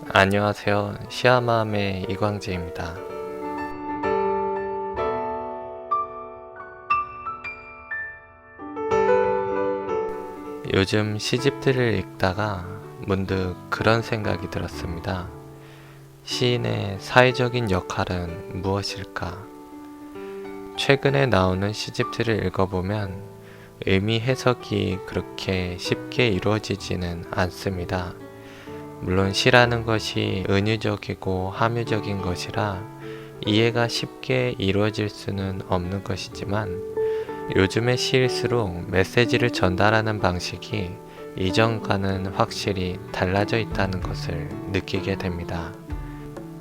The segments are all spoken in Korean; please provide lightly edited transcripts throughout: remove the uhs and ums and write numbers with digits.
안녕하세요. 시아맘의 이광재입니다. 요즘 시집들을 읽다가 문득 그런 생각이 들었습니다. 시인의 사회적인 역할은 무엇일까? 최근에 나오는 시집들을 읽어보면 의미 해석이 그렇게 쉽게 이루어지지는 않습니다. 물론 시라는 것이 은유적이고 함유적인 것이라 이해가 쉽게 이루어질 수는 없는 것이지만 요즘의 시일수록 메시지를 전달하는 방식이 이전과는 확실히 달라져 있다는 것을 느끼게 됩니다.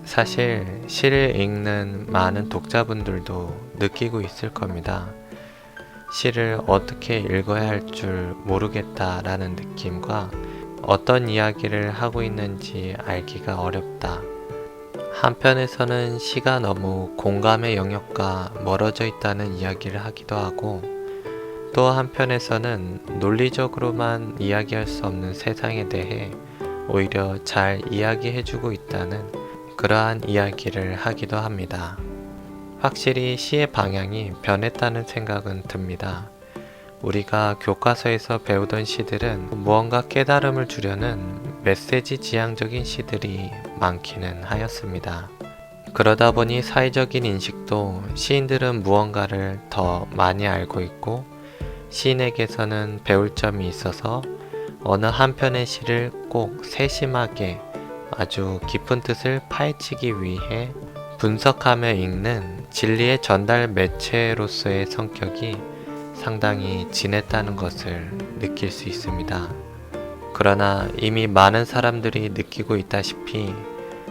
사실 시를 읽는 많은 독자분들도 느끼고 있을 겁니다. 시를 어떻게 읽어야 할 줄 모르겠다라는 느낌과 어떤 이야기를 하고 있는지 알기가 어렵다. 한편에서는 시가 너무 공감의 영역과 멀어져 있다는 이야기를 하기도 하고, 또 한편에서는 논리적으로만 이야기할 수 없는 세상에 대해 오히려 잘 이야기해주고 있다는 그러한 이야기를 하기도 합니다. 확실히 시의 방향이 변했다는 생각은 듭니다. 우리가 교과서에서 배우던 시들은 무언가 깨달음을 주려는 메시지 지향적인 시들이 많기는 하였습니다. 그러다 보니 사회적인 인식도 시인들은 무언가를 더 많이 알고 있고 시인에게서는 배울 점이 있어서 어느 한편의 시를 꼭 세심하게 아주 깊은 뜻을 파헤치기 위해 분석하며 읽는 진리의 전달 매체로서의 성격이 상당히 진했다는 것을 느낄 수 있습니다. 그러나 이미 많은 사람들이 느끼고 있다시피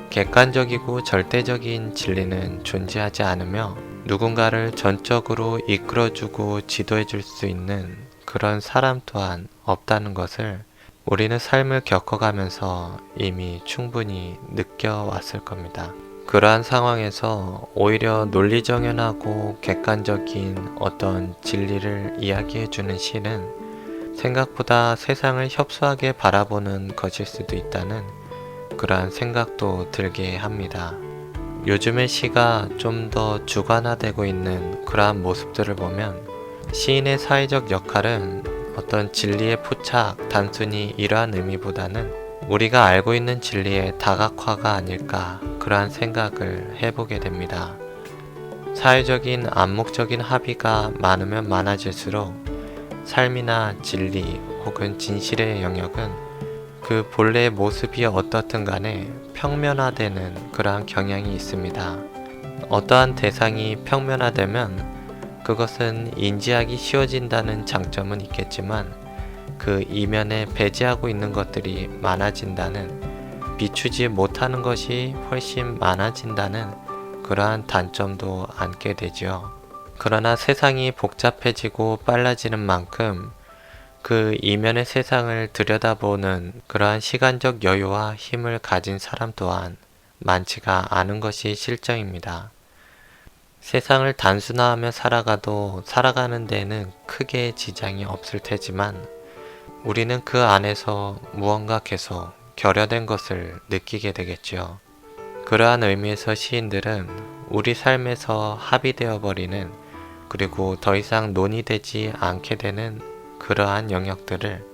객관적이고 절대적인 진리는 존재하지 않으며 누군가를 전적으로 이끌어주고 지도해줄 수 있는 그런 사람 또한 없다는 것을 우리는 삶을 겪어가면서 이미 충분히 느껴왔을 겁니다. 그러한 상황에서 오히려 논리정연하고 객관적인 어떤 진리를 이야기해주는 시는 생각보다 세상을 협소하게 바라보는 것일 수도 있다는 그러한 생각도 들게 합니다. 요즘의 시가 좀 더 주관화되고 있는 그러한 모습들을 보면 시인의 사회적 역할은 어떤 진리의 포착, 단순히 이러한 의미보다는 우리가 알고 있는 진리의 다각화가 아닐까 그러한 생각을 해보게 됩니다. 사회적인 암묵적인 합의가 많으면 많아질수록 삶이나 진리 혹은 진실의 영역은 그 본래의 모습이 어떻든 간에 평면화되는 그러한 경향이 있습니다. 어떠한 대상이 평면화되면 그것은 인지하기 쉬워진다는 장점은 있겠지만 그 이면에 배제하고 있는 것들이 많아진다는, 비추지 못하는 것이 훨씬 많아진다는 그러한 단점도 안게 되죠. 그러나 세상이 복잡해지고 빨라지는 만큼 그 이면의 세상을 들여다보는 그러한 시간적 여유와 힘을 가진 사람 또한 많지가 않은 것이 실정입니다. 세상을 단순화하며 살아가도 살아가는 데에는 크게 지장이 없을 테지만 우리는 그 안에서 무언가 계속 결여된 것을 느끼게 되겠죠. 그러한 의미에서 시인들은 우리 삶에서 합의되어 버리는, 그리고 더 이상 논의되지 않게 되는 그러한 영역들을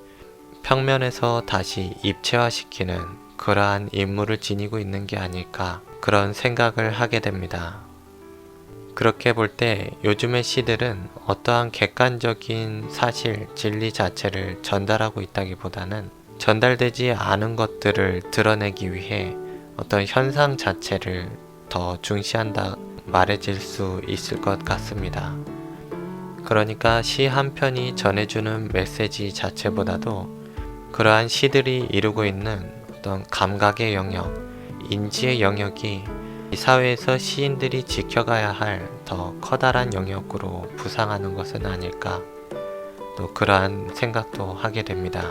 평면에서 다시 입체화시키는 그러한 임무를 지니고 있는 게 아닐까 그런 생각을 하게 됩니다. 그렇게 볼 때 요즘의 시들은 어떠한 객관적인 사실, 진리 자체를 전달하고 있다기보다는 전달되지 않은 것들을 드러내기 위해 어떤 현상 자체를 더 중시한다 말해질 수 있을 것 같습니다. 그러니까 시 한 편이 전해주는 메시지 자체보다도 그러한 시들이 이루고 있는 어떤 감각의 영역, 인지의 영역이 이 사회에서 시인들이 지켜가야 할 더 커다란 영역으로 부상하는 것은 아닐까, 또 그러한 생각도 하게 됩니다.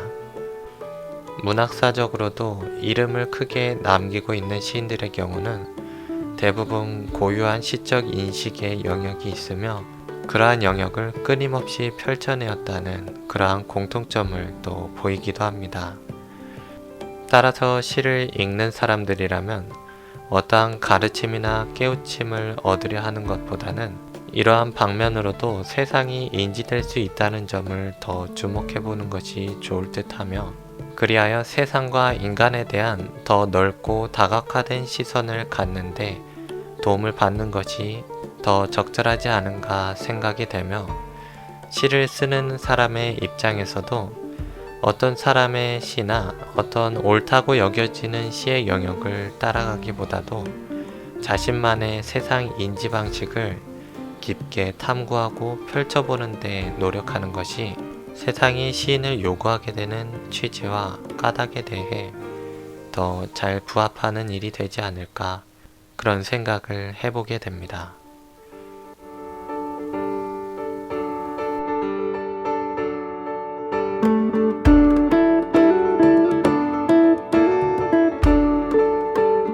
문학사적으로도 이름을 크게 남기고 있는 시인들의 경우는 대부분 고유한 시적 인식의 영역이 있으며 그러한 영역을 끊임없이 펼쳐내었다는 그러한 공통점을 또 보이기도 합니다. 따라서 시를 읽는 사람들이라면 어떠한 가르침이나 깨우침을 얻으려 하는 것보다는 이러한 방면으로도 세상이 인지될 수 있다는 점을 더 주목해 보는 것이 좋을 듯하며, 그리하여 세상과 인간에 대한 더 넓고 다각화된 시선을 갖는데 도움을 받는 것이 더 적절하지 않은가 생각이 되며, 시를 쓰는 사람의 입장에서도 어떤 사람의 시나 어떤 옳다고 여겨지는 시의 영역을 따라가기보다도 자신만의 세상 인지 방식을 깊게 탐구하고 펼쳐보는 데 노력하는 것이 세상이 시인을 요구하게 되는 취지와 까닭에 대해 더 잘 부합하는 일이 되지 않을까, 그런 생각을 해보게 됩니다.